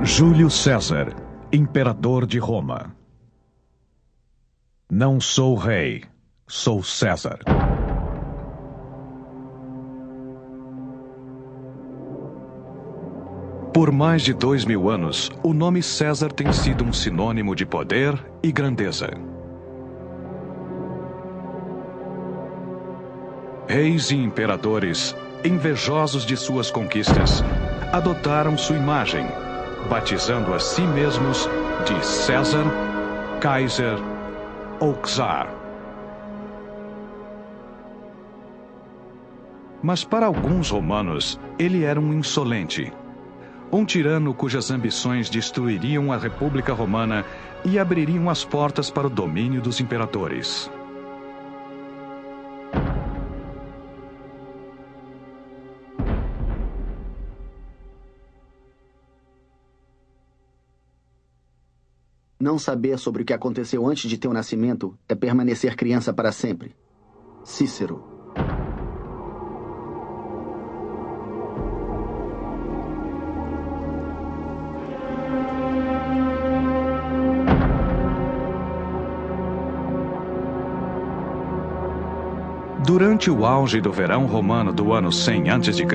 Júlio César, imperador de Roma. Não sou rei, sou César. Por mais de 2000 anos, o nome César tem sido um sinônimo de poder e grandeza. Reis e imperadores, invejosos de suas conquistas, adotaram sua imagem, batizando a si mesmos de César, Kaiser ou Czar. Mas para alguns romanos, ele era um insolente, um tirano cujas ambições destruiriam a República Romana e abririam as portas para o domínio dos imperadores. Não saber sobre o que aconteceu antes de teu nascimento é permanecer criança para sempre. Cícero. Durante o auge do verão romano do ano 100 a.C.,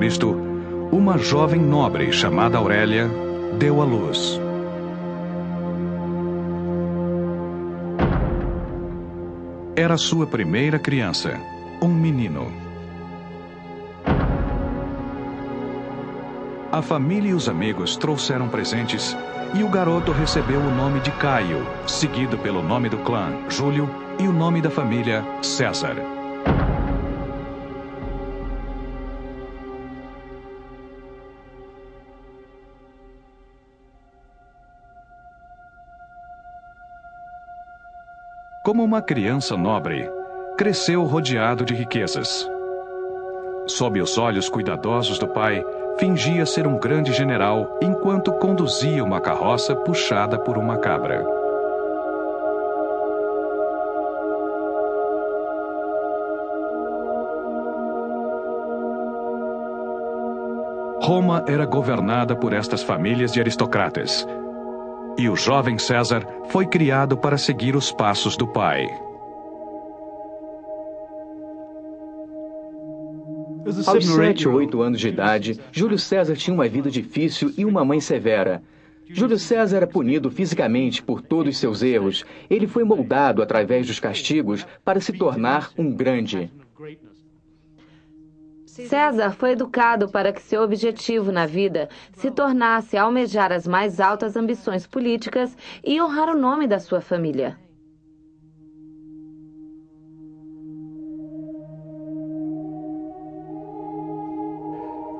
uma jovem nobre chamada Aurélia deu à luz. Era sua primeira criança, um menino. A família e os amigos trouxeram presentes e o garoto recebeu o nome de Caio, seguido pelo nome do clã, Júlio, e o nome da família, César. Como uma criança nobre, cresceu rodeado de riquezas. Sob os olhos cuidadosos do pai, fingia ser um grande general enquanto conduzia uma carroça puxada por uma cabra. Roma era governada por estas famílias de aristocratas. E o jovem César foi criado para seguir os passos do pai. Aos 7 ou 8 anos de idade, Júlio César tinha uma vida difícil e uma mãe severa. Júlio César era punido fisicamente por todos seus erros. Ele foi moldado através dos castigos para se tornar um grande. César foi educado para que seu objetivo na vida se tornasse almejar as mais altas ambições políticas e honrar o nome da sua família.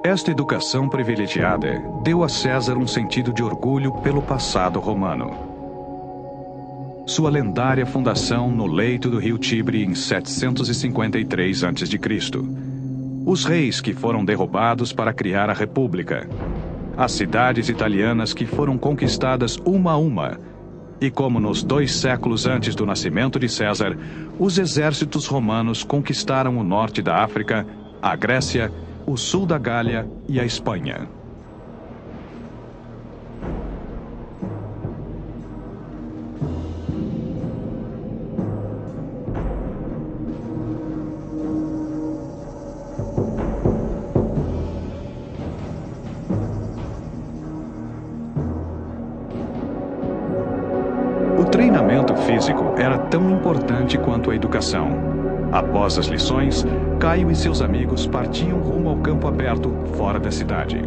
Esta educação privilegiada deu a César um sentido de orgulho pelo passado romano. Sua lendária fundação no leito do rio Tibre em 753 a.C., os reis que foram derrubados para criar a República, as cidades italianas que foram conquistadas uma a uma, e como nos 2 séculos antes do nascimento de César, os exércitos romanos conquistaram o norte da África, a Grécia, o sul da Gália e a Espanha. O treinamento físico era tão importante quanto a educação. Após as lições, Caio e seus amigos partiam rumo ao campo aberto, fora da cidade.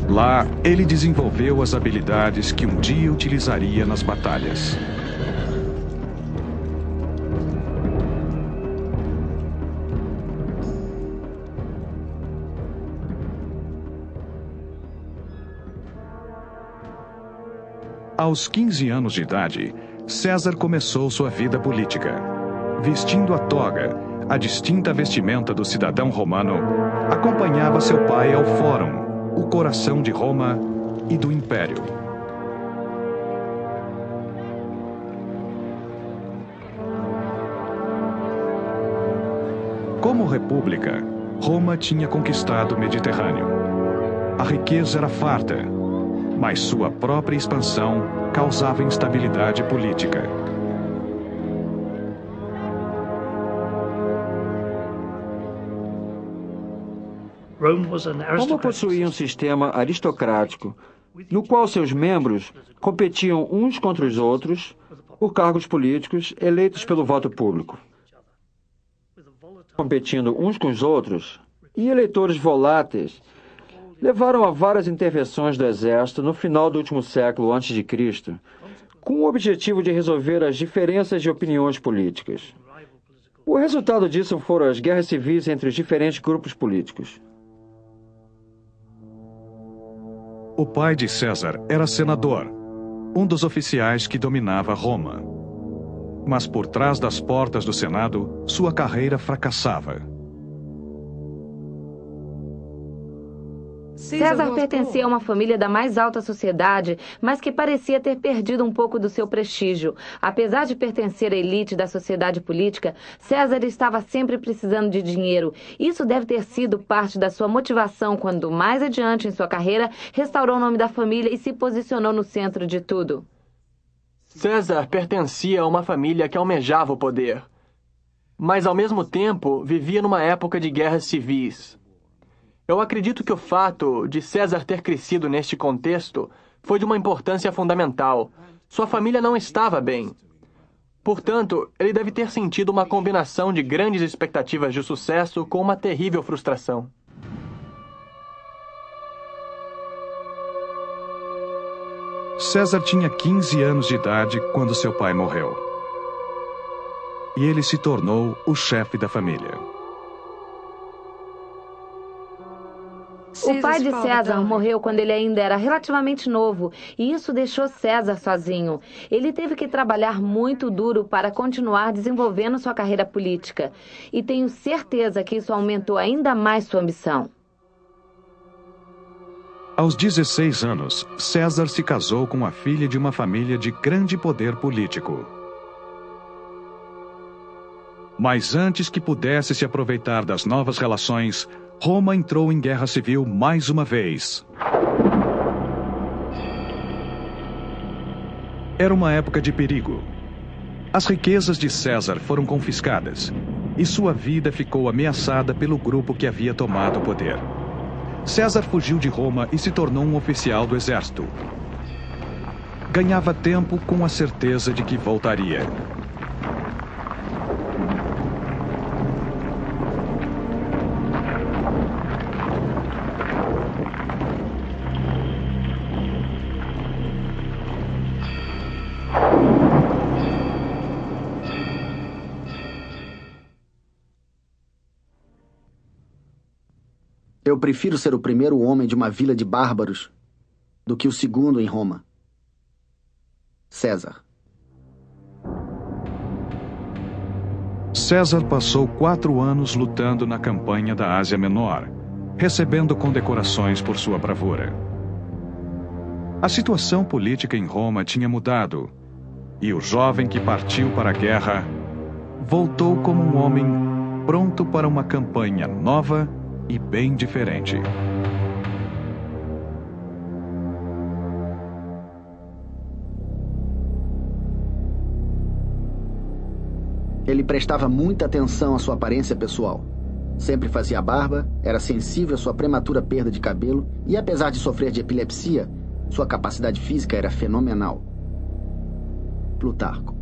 Lá, ele desenvolveu as habilidades que um dia utilizaria nas batalhas. Aos 15 anos de idade, César começou sua vida política. Vestindo a toga, a distinta vestimenta do cidadão romano, acompanhava seu pai ao Fórum, o coração de Roma e do Império. Como república, Roma tinha conquistado o Mediterrâneo. A riqueza era farta, mas sua própria expansão causava instabilidade política. Roma possuía um sistema aristocrático, no qual seus membros competiam uns contra os outros por cargos políticos eleitos pelo voto público. Competindo uns com os outros, e eleitores voláteis levaram a várias intervenções do exército no final do último século a.C., com o objetivo de resolver as diferenças de opiniões políticas. O resultado disso foram as guerras civis entre os diferentes grupos políticos. O pai de César era senador, um dos oficiais que dominava Roma. Mas por trás das portas do Senado, sua carreira fracassava. César pertencia a uma família da mais alta sociedade, mas que parecia ter perdido um pouco do seu prestígio. Apesar de pertencer à elite da sociedade política, César estava sempre precisando de dinheiro. Isso deve ter sido parte da sua motivação quando, mais adiante em sua carreira, restaurou o nome da família e se posicionou no centro de tudo. César pertencia a uma família que almejava o poder, mas ao mesmo tempo vivia numa época de guerras civis. Eu acredito que o fato de César ter crescido neste contexto foi de uma importância fundamental. Sua família não estava bem. Portanto, ele deve ter sentido uma combinação de grandes expectativas de sucesso com uma terrível frustração. César tinha 15 anos de idade quando seu pai morreu. E ele se tornou o chefe da família. O pai de César morreu quando ele ainda era relativamente novo, e isso deixou César sozinho. Ele teve que trabalhar muito duro para continuar desenvolvendo sua carreira política, e tenho certeza que isso aumentou ainda mais sua ambição. Aos 16 anos, César se casou com a filha de uma família de grande poder político. Mas antes que pudesse se aproveitar das novas relações, Roma entrou em guerra civil mais uma vez. Era uma época de perigo. As riquezas de César foram confiscadas e sua vida ficou ameaçada pelo grupo que havia tomado o poder. César fugiu de Roma e se tornou um oficial do exército. Ganhava tempo com a certeza de que voltaria. Eu prefiro ser o primeiro homem de uma vila de bárbaros do que o segundo em Roma. César. César passou 4 anos lutando na campanha da Ásia Menor, recebendo condecorações por sua bravura. A situação política em Roma tinha mudado, e o jovem que partiu para a guerra voltou como um homem pronto para uma campanha nova e bem diferente. Ele prestava muita atenção à sua aparência pessoal. Sempre fazia barba, era sensível à sua prematura perda de cabelo e, apesar de sofrer de epilepsia, sua capacidade física era fenomenal. Plutarco.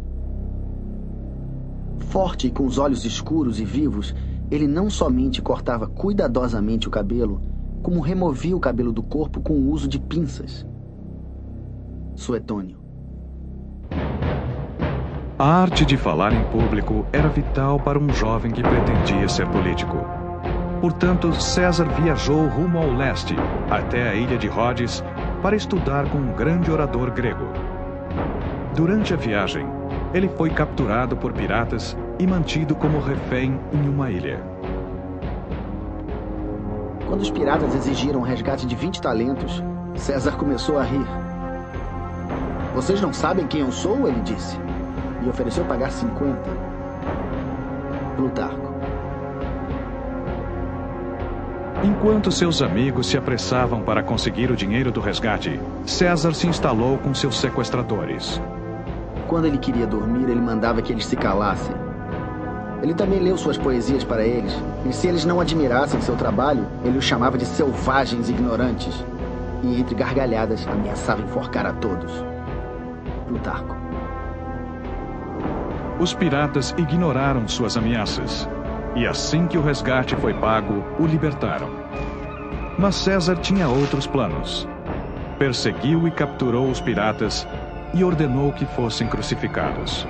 Forte e com os olhos escuros e vivos, ele não somente cortava cuidadosamente o cabelo, como removia o cabelo do corpo com o uso de pinças. Suetônio. A arte de falar em público era vital para um jovem que pretendia ser político. Portanto, César viajou rumo ao leste, até a ilha de Rhodes, para estudar com um grande orador grego. Durante a viagem, ele foi capturado por piratas e mantido como refém em uma ilha. Quando os piratas exigiram um resgate de 20 talentos, César começou a rir. "Vocês não sabem quem eu sou?" ele disse, e ofereceu pagar 50. Plutarco. Enquanto seus amigos se apressavam para conseguir o dinheiro do resgate, César se instalou com seus sequestradores. Quando ele queria dormir, ele mandava que eles se calassem. Ele também leu suas poesias para eles, e se eles não admirassem seu trabalho, ele os chamava de selvagens ignorantes. E entre gargalhadas, ameaçava enforcar a todos. Plutarco. Os piratas ignoraram suas ameaças. E assim que o resgate foi pago, o libertaram. Mas César tinha outros planos. Perseguiu e capturou os piratas e ordenou que fossem crucificados.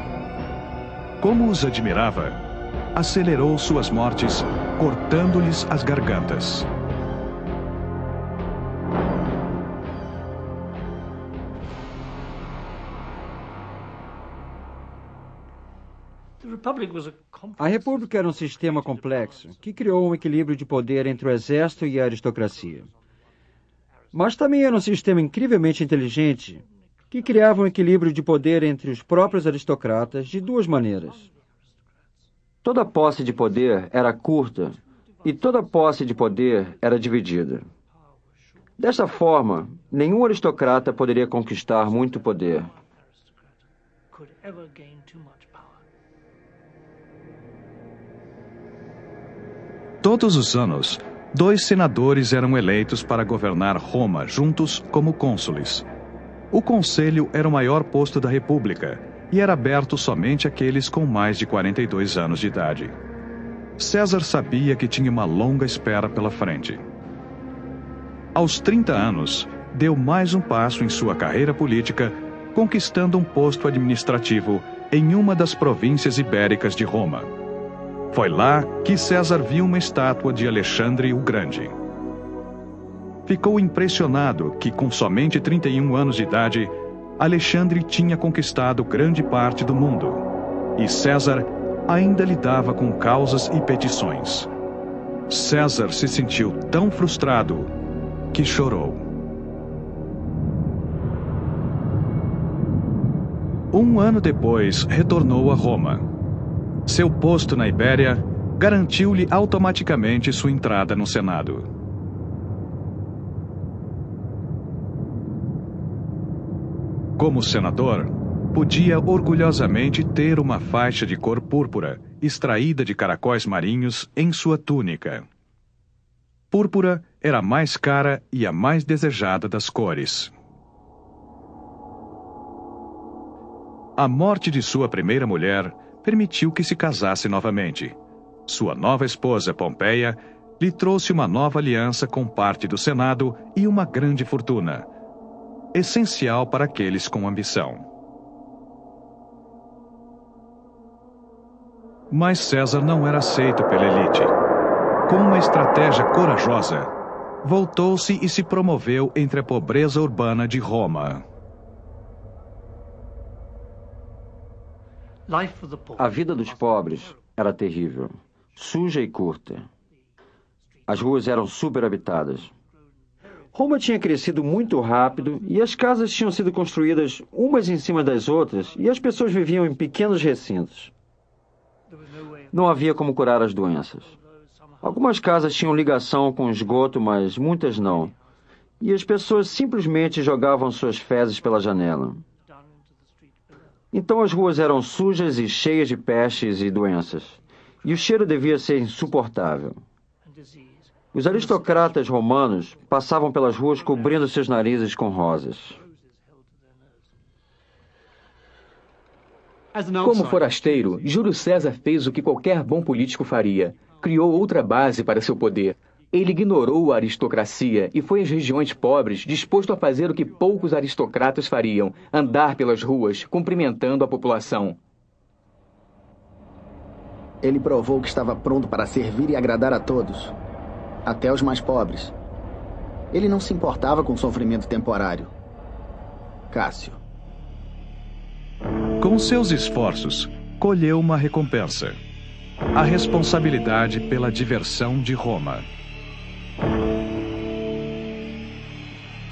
Como os admirava, acelerou suas mortes, cortando-lhes as gargantas. A República era um sistema complexo que criou um equilíbrio de poder entre o exército e a aristocracia. Mas também era um sistema incrivelmente inteligente que criava um equilíbrio de poder entre os próprios aristocratas de duas maneiras. Toda posse de poder era curta e toda posse de poder era dividida. Desta forma, nenhum aristocrata poderia conquistar muito poder. Todos os anos, 2 senadores eram eleitos para governar Roma juntos como cônsules. O conselho era o maior posto da República e era aberto somente àqueles com mais de 42 anos de idade. César sabia que tinha uma longa espera pela frente. Aos 30 anos, deu mais um passo em sua carreira política, conquistando um posto administrativo em uma das províncias ibéricas de Roma. Foi lá que César viu uma estátua de Alexandre o Grande. Ficou impressionado que, com somente 31 anos de idade, Alexandre tinha conquistado grande parte do mundo. E César ainda lidava com causas e petições. César se sentiu tão frustrado que chorou. Um ano depois, retornou a Roma. Seu posto na Ibéria garantiu-lhe automaticamente sua entrada no Senado. Como senador, podia orgulhosamente ter uma faixa de cor púrpura, extraída de caracóis marinhos, em sua túnica. Púrpura era a mais cara e a mais desejada das cores. A morte de sua primeira mulher permitiu que se casasse novamente. Sua nova esposa, Pompeia, lhe trouxe uma nova aliança com parte do Senado e uma grande fortuna, essencial para aqueles com ambição. Mas César não era aceito pela elite. Com uma estratégia corajosa, voltou-se e se promoveu entre a pobreza urbana de Roma. A vida dos pobres era terrível, suja e curta. As ruas eram superhabitadas. Roma tinha crescido muito rápido e as casas tinham sido construídas umas em cima das outras e as pessoas viviam em pequenos recintos. Não havia como curar as doenças. Algumas casas tinham ligação com esgoto, mas muitas não. E as pessoas simplesmente jogavam suas fezes pela janela. Então as ruas eram sujas e cheias de pestes e doenças, e o cheiro devia ser insuportável. Os aristocratas romanos passavam pelas ruas cobrindo seus narizes com rosas. Como forasteiro, Júlio César fez o que qualquer bom político faria. Criou outra base para seu poder. Ele ignorou a aristocracia e foi às regiões pobres, disposto a fazer o que poucos aristocratas fariam, andar pelas ruas, cumprimentando a população. Ele provou que estava pronto para servir e agradar a todos, até os mais pobres. Ele não se importava com sofrimento temporário. Cássio. Com seus esforços, colheu uma recompensa: a responsabilidade pela diversão de Roma.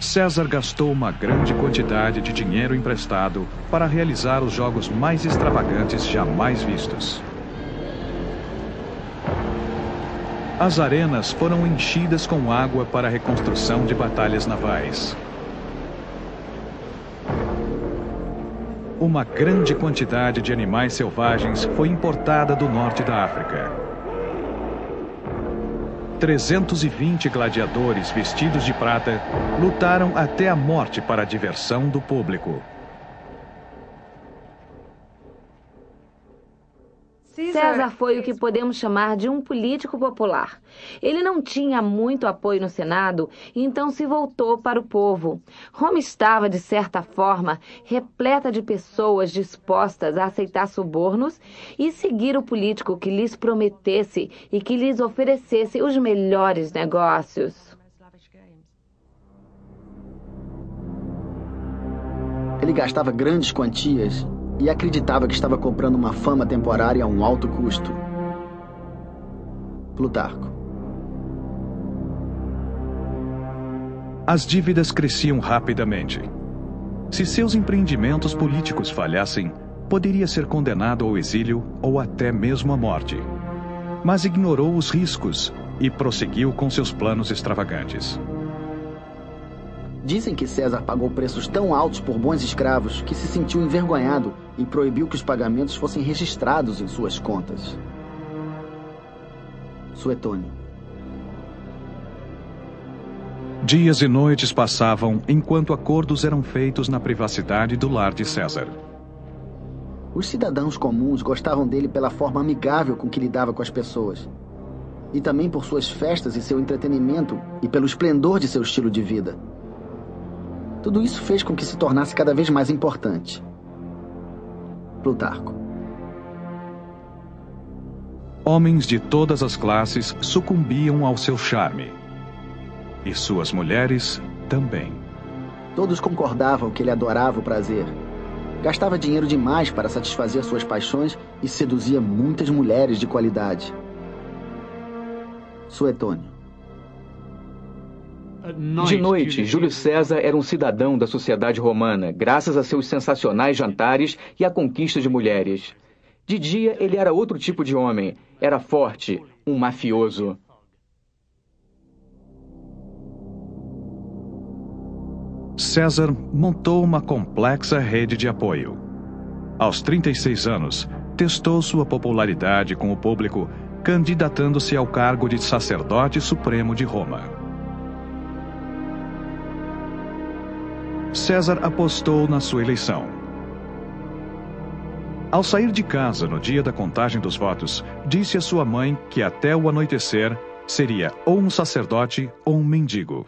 César gastou uma grande quantidade de dinheiro emprestado para realizar os jogos mais extravagantes jamais vistos. As arenas foram enchidas com água para a reconstrução de batalhas navais. Uma grande quantidade de animais selvagens foi importada do norte da África. 320 gladiadores vestidos de prata lutaram até a morte para a diversão do público. César foi o que podemos chamar de um político popular. Ele não tinha muito apoio no Senado, então se voltou para o povo. Roma estava, de certa forma, repleta de pessoas dispostas a aceitar subornos e seguir o político que lhes prometesse e que lhes oferecesse os melhores negócios. Ele gastava grandes quantias e acreditava que estava comprando uma fama temporária a um alto custo. Plutarco. As dívidas cresciam rapidamente. Se seus empreendimentos políticos falhassem, poderia ser condenado ao exílio ou até mesmo à morte. Mas ignorou os riscos e prosseguiu com seus planos extravagantes. Dizem que César pagou preços tão altos por bons escravos que se sentiu envergonhado e proibiu que os pagamentos fossem registrados em suas contas. Suetônio. Dias e noites passavam enquanto acordos eram feitos na privacidade do lar de César. Os cidadãos comuns gostavam dele pela forma amigável com que lidava com as pessoas. E também por suas festas e seu entretenimento e pelo esplendor de seu estilo de vida. Tudo isso fez com que se tornasse cada vez mais importante. Plutarco. Homens de todas as classes sucumbiam ao seu charme. E suas mulheres também. Todos concordavam que ele adorava o prazer. Gastava dinheiro demais para satisfazer suas paixões e seduzia muitas mulheres de qualidade. Suetônio. De noite, Júlio César era um cidadão da sociedade romana, graças a seus sensacionais jantares e à conquista de mulheres. De dia, ele era outro tipo de homem. Era forte, um mafioso. César montou uma complexa rede de apoio. Aos 36 anos, testou sua popularidade com o público, candidatando-se ao cargo de sacerdote supremo de Roma. César apostou na sua eleição. Ao sair de casa no dia da contagem dos votos, disse a sua mãe que até o anoitecer seria ou um sacerdote ou um mendigo.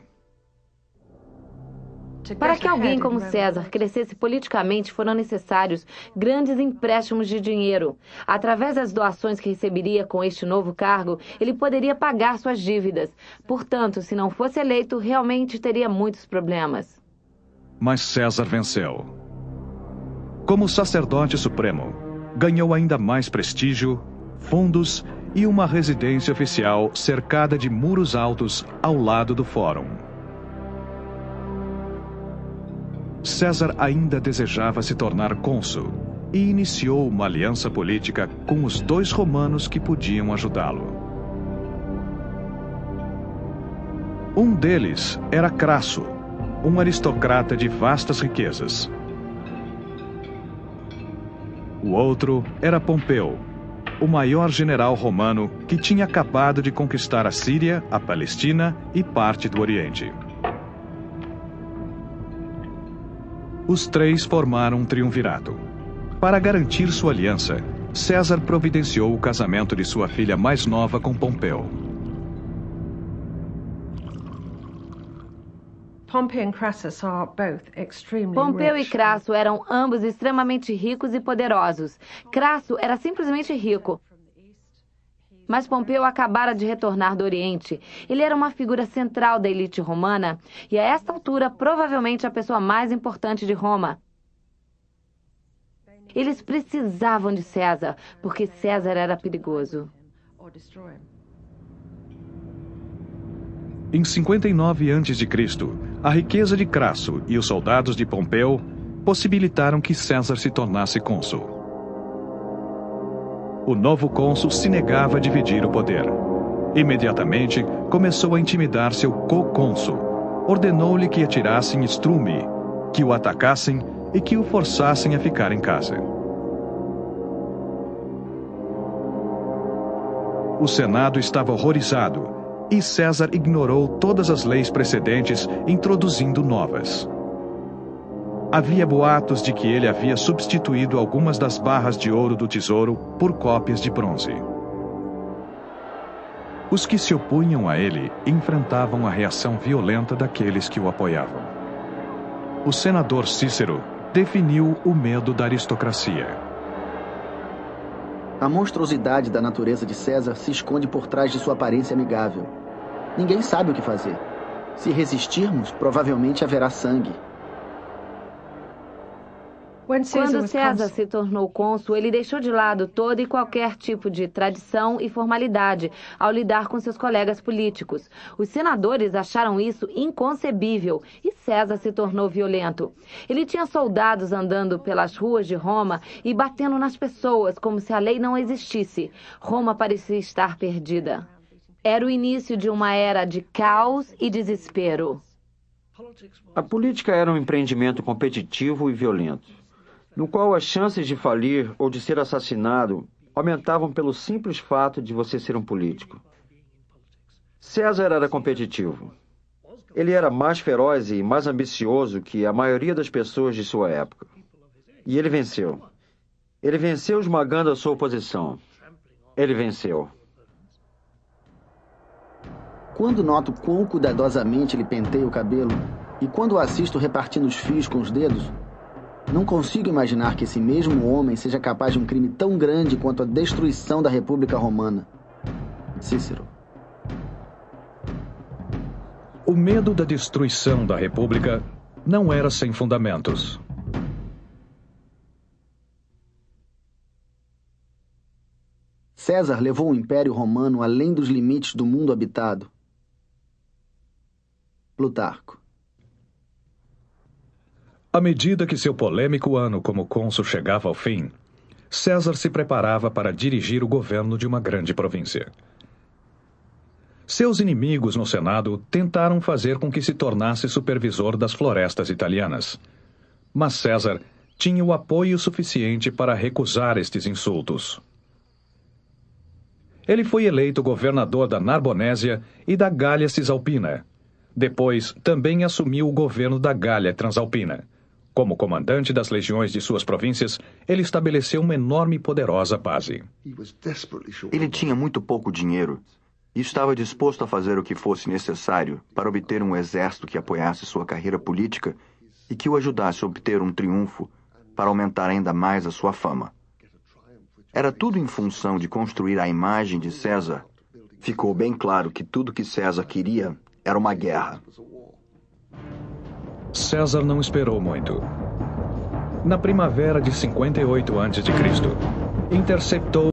Para que alguém como César crescesse politicamente, foram necessários grandes empréstimos de dinheiro. Através das doações que receberia com este novo cargo, ele poderia pagar suas dívidas. Portanto, se não fosse eleito, realmente teria muitos problemas. Mas César venceu. Como sacerdote supremo, ganhou ainda mais prestígio, fundos e uma residência oficial cercada de muros altos ao lado do fórum. César ainda desejava se tornar cônsul e iniciou uma aliança política com os 2 romanos que podiam ajudá-lo. Um deles era Crasso, um aristocrata de vastas riquezas. O outro era Pompeu, o maior general romano que tinha acabado de conquistar a Síria, a Palestina e parte do Oriente. Os 3 formaram um triunvirato. Para garantir sua aliança, César providenciou o casamento de sua filha mais nova com Pompeu. Pompeu e Crasso eram ambos extremamente ricos e poderosos. Crasso era simplesmente rico. Mas Pompeu acabara de retornar do Oriente. Ele era uma figura central da elite romana e, a esta altura, provavelmente a pessoa mais importante de Roma. Eles precisavam de César, porque César era perigoso. Em 59 a.C., a riqueza de Crasso e os soldados de Pompeu possibilitaram que César se tornasse cônsul. O novo cônsul se negava a dividir o poder. Imediatamente, começou a intimidar seu co-cônsul. Ordenou-lhe que atirassem estrume, que o atacassem e que o forçassem a ficar em casa. O Senado estava horrorizado e César ignorou todas as leis precedentes, introduzindo novas. Havia boatos de que ele havia substituído algumas das barras de ouro do tesouro por cópias de bronze. Os que se opunham a ele enfrentavam a reação violenta daqueles que o apoiavam. O senador Cícero definiu o medo da aristocracia. A monstruosidade da natureza de César se esconde por trás de sua aparência amigável. Ninguém sabe o que fazer. Se resistirmos, provavelmente haverá sangue. Quando César se tornou cônsul, ele deixou de lado todo e qualquer tipo de tradição e formalidade ao lidar com seus colegas políticos. Os senadores acharam isso inconcebível e César se tornou violento. Ele tinha soldados andando pelas ruas de Roma e batendo nas pessoas como se a lei não existisse. Roma parecia estar perdida. Era o início de uma era de caos e desespero. A política era um empreendimento competitivo e violento, no qual as chances de falir ou de ser assassinado aumentavam pelo simples fato de você ser um político. César era competitivo. Ele era mais feroz e mais ambicioso que a maioria das pessoas de sua época. E ele venceu. Ele venceu esmagando a sua oposição. Ele venceu. Quando noto quão cuidadosamente ele penteia o cabelo e quando o assisto repartindo os fios com os dedos, não consigo imaginar que esse mesmo homem seja capaz de um crime tão grande quanto a destruição da República Romana. Cícero. O medo da destruição da República não era sem fundamentos. César levou o Império Romano além dos limites do mundo habitado. Plutarco. À medida que seu polêmico ano como cônsul chegava ao fim, César se preparava para dirigir o governo de uma grande província. Seus inimigos no Senado tentaram fazer com que se tornasse supervisor das florestas italianas. Mas César tinha o apoio suficiente para recusar estes insultos. Ele foi eleito governador da Narbonésia e da Gália Cisalpina. Depois, também assumiu o governo da Gália Transalpina. Como comandante das legiões de suas províncias, ele estabeleceu uma enorme e poderosa base. Ele tinha muito pouco dinheiro e estava disposto a fazer o que fosse necessário para obter um exército que apoiasse sua carreira política e que o ajudasse a obter um triunfo para aumentar ainda mais a sua fama. Era tudo em função de construir a imagem de César. Ficou bem claro que tudo que César queria era uma guerra. César não esperou muito. Na primavera de 58 a.C., interceptou